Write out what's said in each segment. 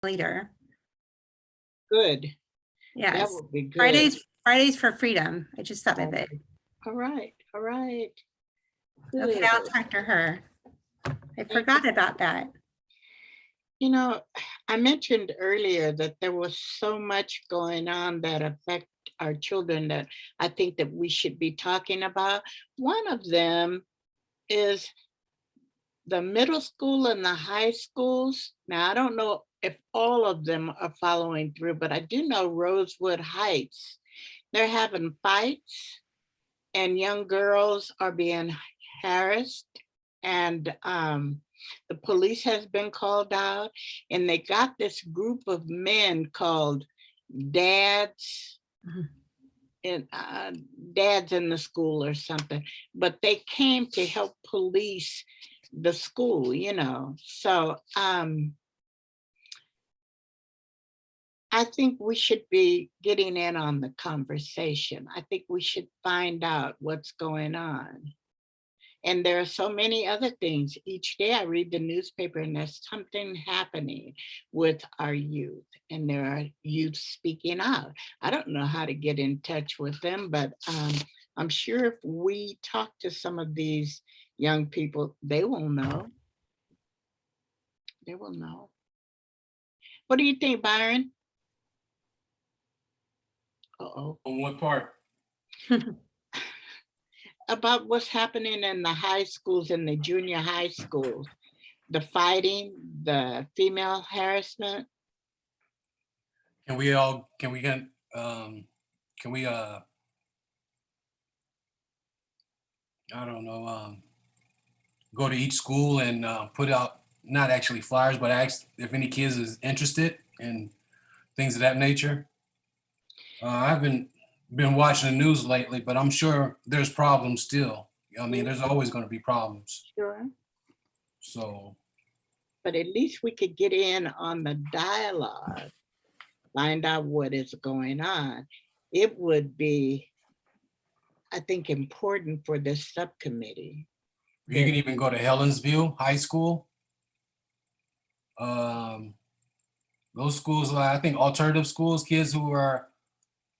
leader. Good. That Yes. would be good. Fridays for freedom. I just thought of it. All right. All right. Okay, I'll Good. talk to her. I forgot about that. You know, I mentioned earlier that there was so much going on that affect our children that I think that we should be talking about. One of them is the middle school and the high schools. Now, I don't know if all of them are following through, but I do know Rosewood Heights, they're having fights and young girls are being harassed, and the police has been called out, and they got this group of men called dads, Mhm. and dads in the school or something, but they came to help police the school, you know. So I think we should be getting in on the conversation. I think we should find out what's going on. And there are so many other things. Each day I read the newspaper and there's something happening with our youth, and there are youth speaking out. I don't know how to get in touch with them, but I'm sure if we talk to some of these young people, they will know. They will know. What do you think, Byron? Uh-oh. On what part? About what's happening in the high schools and the junior high schools, the fighting, the female harassment. Can we I don't know, go to each school and put out, not actually flyers, but ask if any kids is interested in things of that nature. I haven't been watching the news lately, but I'm sure there's problems still. I mean, there's always going to be problems. Sure. So, But at least we could get in on the dialogue, find out what is going on. It would be, I think, important for this subcommittee. you can even go to Helensville High School. Those schools, I think alternative schools, kids who are,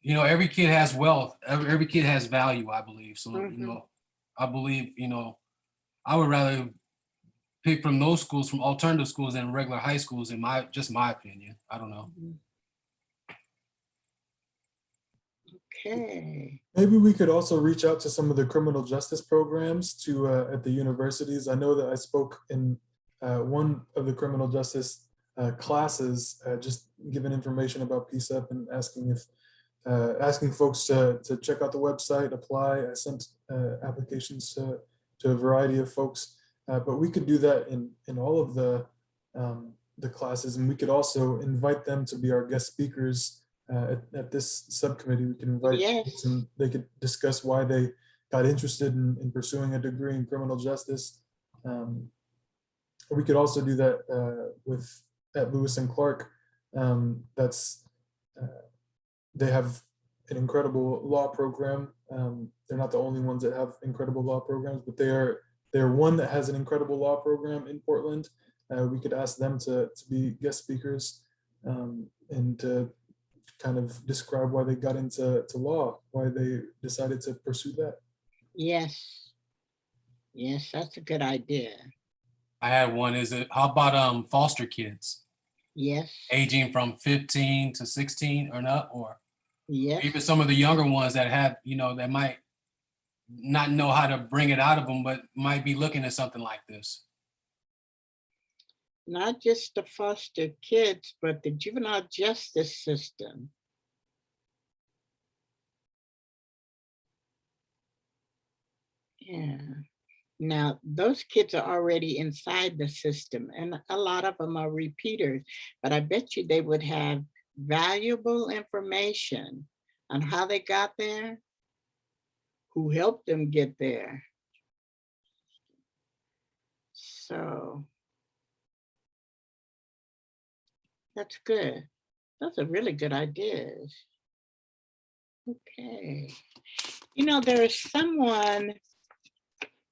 you know, every kid has wealth. Every kid has value, I believe. So, you know, I believe, you know, I would rather pick from those schools, from alternative schools, than regular high schools, in my opinion. I don't know. Okay. Maybe we could also reach out to some of the criminal justice programs to at the universities. I know that I spoke in one of the criminal justice classes, just giving information about PCCEP and asking if asking folks to check out the website, apply. I sent applications to a variety of folks, but we could do that in all of the classes, and we could also invite them to be our guest speakers at this subcommittee. We can invite folks and they could discuss why they got interested in pursuing a degree in criminal justice. We could also do that at Lewis and Clark. They have an incredible law program. They're not the only ones that have incredible law programs, but they're one that has an incredible law program in Portland. We could ask them to be guest speakers and to kind of describe why they got into law, why they decided to pursue that. Yes. Yes, that's a good idea. I had one. How about foster kids? Yes. Aging from 15 to 16 or not, or yes, even some of the younger ones that have, you know, that might not know how to bring it out of them, but might be looking at something like this. Not just the foster kids, but the juvenile justice system. Yeah. Now, those kids are already inside the system, and a lot of them are repeaters, but I bet you they would have valuable information on how they got there, who helped them get there. So that's good. Those are really good ideas. Okay. You know, there is someone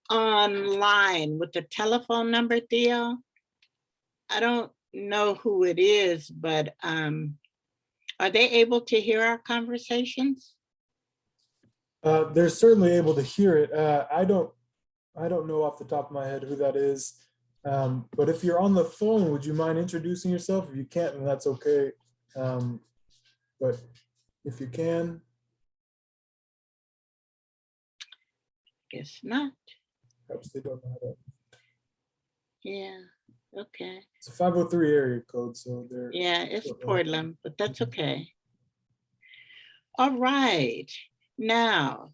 online with the telephone number, Theo. I don't know who it is, but are they able to hear our conversations? They're certainly able to hear it. I don't know off the top of my head who that is. But if you're on the phone, would you mind introducing yourself? If you can't, then that's okay. But if you can. Guess not. Perhaps they don't know how to. Yeah, okay. It's a 503 area code, so they're. Yeah, it's Portland, but that's okay. All right, now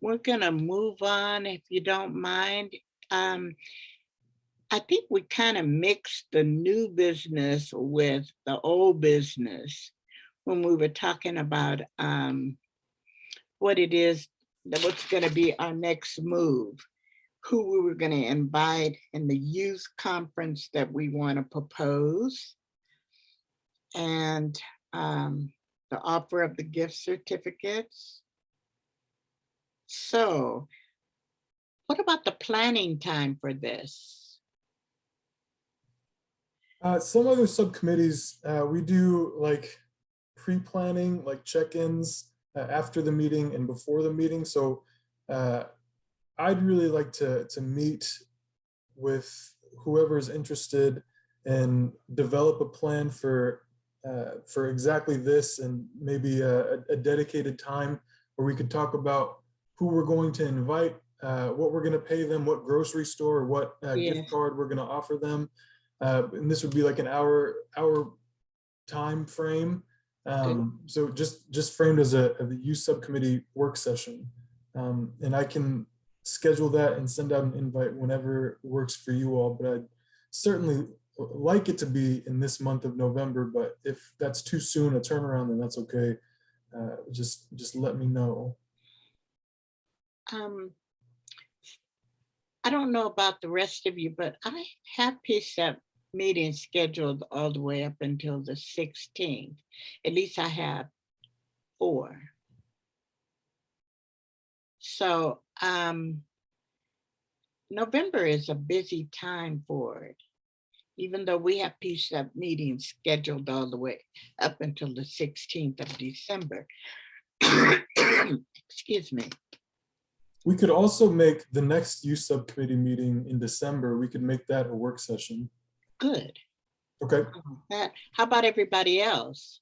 we're gonna move on if you don't mind. I think we kind of mixed the new business with the old business when we were talking about what it is, what's gonna be our next move, who we were gonna invite in the youth conference that we wanna propose, and the offer of the gift certificates. So what about the planning time for this? Some other subcommittees, we do like pre-planning, like check-ins after the meeting and before the meeting. So I'd really like to meet with whoever's interested and develop a plan for exactly this, and maybe a dedicated time where we could talk about who we're going to invite, what we're going to pay them, what grocery store, what gift card we're going to offer them. And this would be like an hour time frame. So just framed as a youth subcommittee work session. And I can schedule that and send out an invite whenever works for you all, but I'd certainly like it to be in this month of November, but if that's too soon a turnaround, then that's okay. Just let me know. I don't know about the rest of you, but I have PCCEP meetings scheduled all the way up until the 16th. At least I have 4. So November is a busy time for it, even though we have PCCEP meetings scheduled all the way up until the 16th of December. Excuse me. We could also make the next youth subcommittee meeting in December. We could make that a work session. Good. Okay. How about everybody else?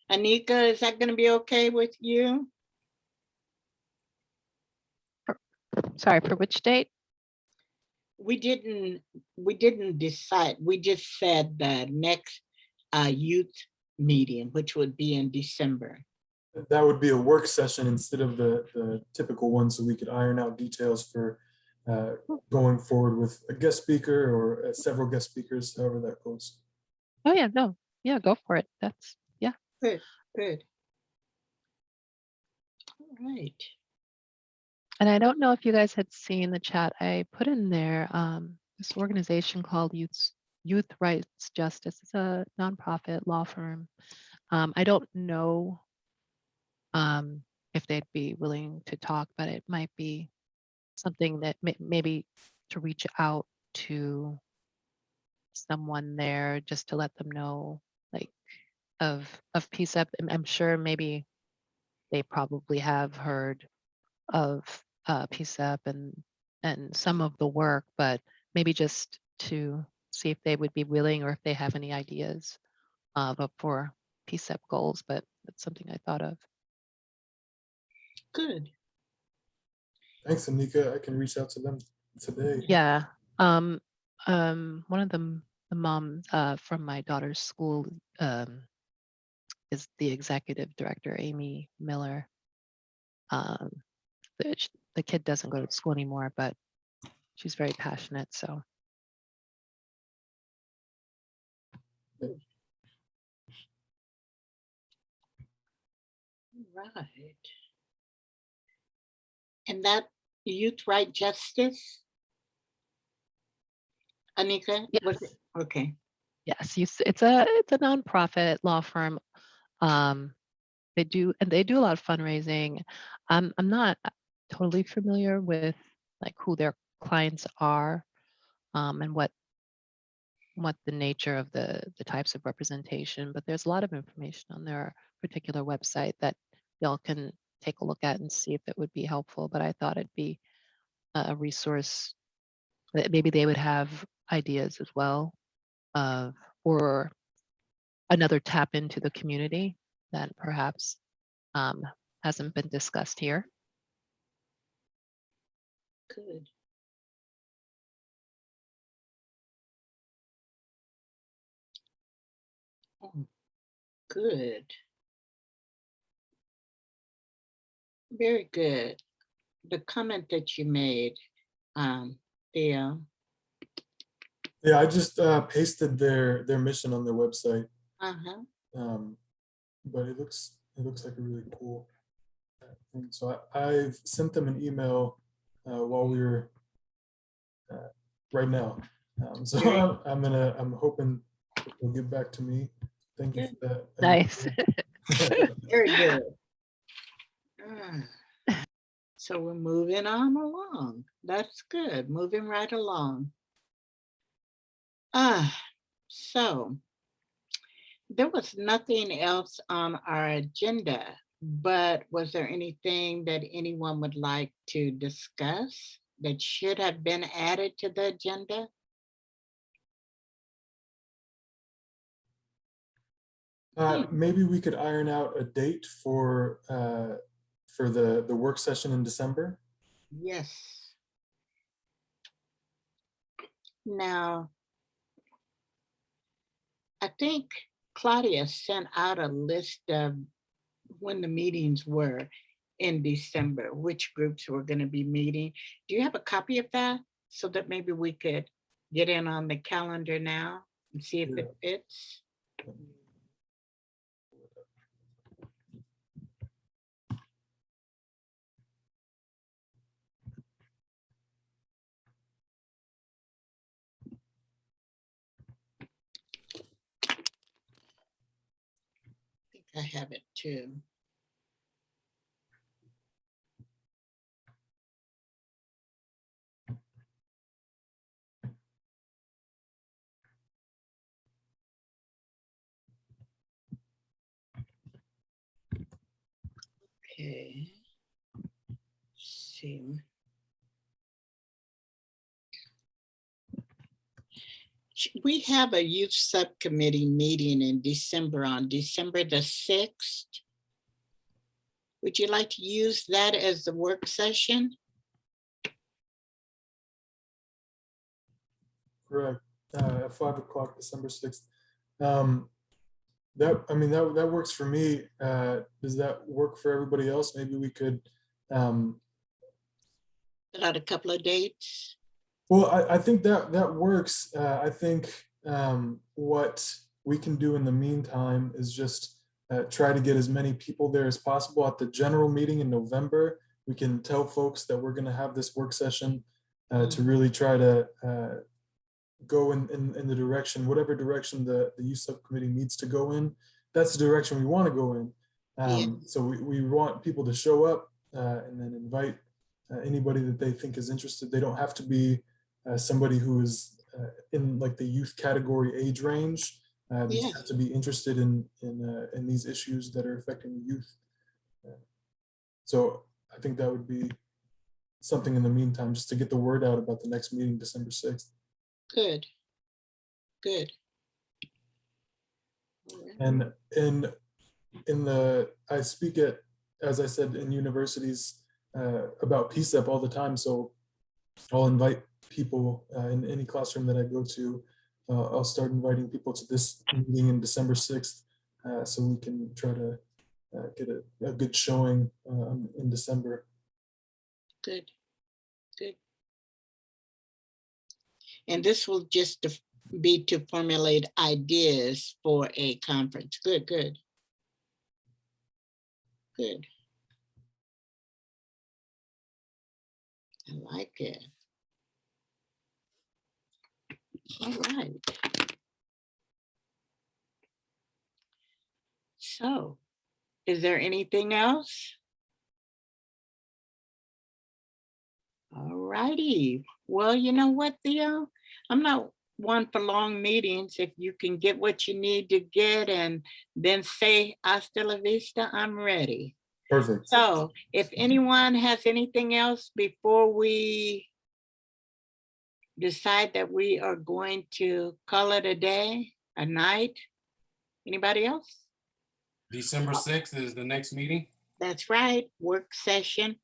Anika, is that going to be okay with you? Sorry, for which date? We didn't decide. We just said the next youth meeting, which would be in December. That would be a work session instead of the typical one, so we could iron out details for going forward with a guest speaker or several guest speakers, however that goes. Oh yeah, no, yeah, go for it. That's, yeah. Good, good. All right. And I don't know if you guys had seen the chat. I put in there this organization called Youth Rights Justice. It's a nonprofit law firm. I don't know if they'd be willing to talk, but it might be something that maybe to reach out to someone there just to let them know, like, of PCCEP. I'm sure maybe they probably have heard of PCCEP and some of the work, but maybe just to see if they would be willing or if they have any ideas for PCCEP goals. But that's something I thought of. Good. Thanks, Anika. I can reach out to them today. Yeah. One of the moms from my daughter's school is the executive director, Amy Miller. The kid doesn't go to school anymore, but she's very passionate. So. Right. And that Youth Right Justice, Anika? Yes. Okay. Yes, it's a nonprofit law firm. They do a lot of fundraising. I'm not totally familiar with like who their clients are, and what what the nature of the types of representation, but there's a lot of information on their particular website that y'all can take a look at and see if it would be helpful. But I thought it'd be a resource that maybe they would have ideas as well of, or another tap into the community that perhaps hasn't been discussed here. Good. Oh, good. Very good. The comment that you made, Theo. Yeah, I just pasted their mission on their website, Uh-huh. but it looks like a really cool thing. So I've sent them an email while we were right now. So Great. I'm hoping they'll get back to me. Thank you for that. Nice. Very good. So we're moving on along. That's good. Moving right along. So there was nothing else on our agenda, but was there anything that anyone would like to discuss that should have been added to the agenda? Maybe we could iron out a date for the work session in December. Yes. Now, I think Claudia sent out a list of when the meetings were in December, which groups were going to be meeting. Do you have a copy of that so that maybe we could get in on the calendar now and see if it fits? I think I have it too. Okay. Let's see. We have a youth subcommittee meeting in December, on December the 6th. Would you like to use that as the work session? Correct. At 5 o'clock, December 6th. That works for me. Does that work for everybody else? Maybe we could. Put out a couple of dates. Well, I think that works. I think what we can do in the meantime is just try to get as many people there as possible at the general meeting in November. We can tell folks that we're going to have this work session to really try to go in the direction, whatever direction the youth subcommittee needs to go in. That's the direction we want to go in. So we want people to show up and then invite anybody that they think is interested. They don't have to be somebody who is in like the youth category age range. They just have to be interested in these issues that are affecting the youth. So I think that would be something in the meantime, just to get the word out about the next meeting, December 6th. Good. Good. And in the, I speak at, as I said, in universities about PCCEP all the time. So I'll invite people in any classroom that I go to. I'll start inviting people to this meeting in December 6th so we can try to get a good showing in December. Good. Good. And this will just be to formulate ideas for a conference. Good, good. Good. I like it. All right. So, is there anything else? All righty. Well, you know what, Theo? I'm not one for long meetings. If you can get what you need to get and then say hasta la vista, I'm ready. Perfect. So if anyone has anything else before we decide that we are going to call it a day, a night, anybody else? December 6th is the next meeting That's right, work session.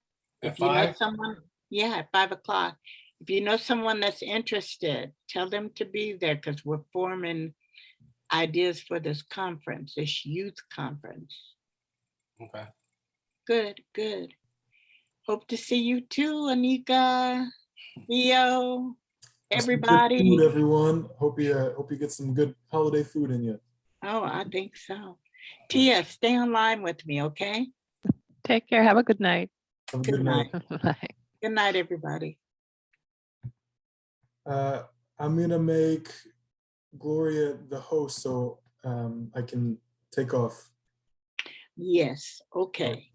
at If you know 5. someone, yeah, at 5 o'clock. If you know someone that's interested, tell them to be there because we're forming ideas for this conference, this youth conference. Okay. Good, good. Hope to see you too, Anika, Theo, Have some good everybody. Food, everyone. Hope you get some good holiday food in you. Oh, I think so. Tia, stay online with me, okay? Take care. Have a good night. Have a Good good night. Bye. Good night, everybody. I'm gonna make Gloria the host so I can take off. Yes, okay.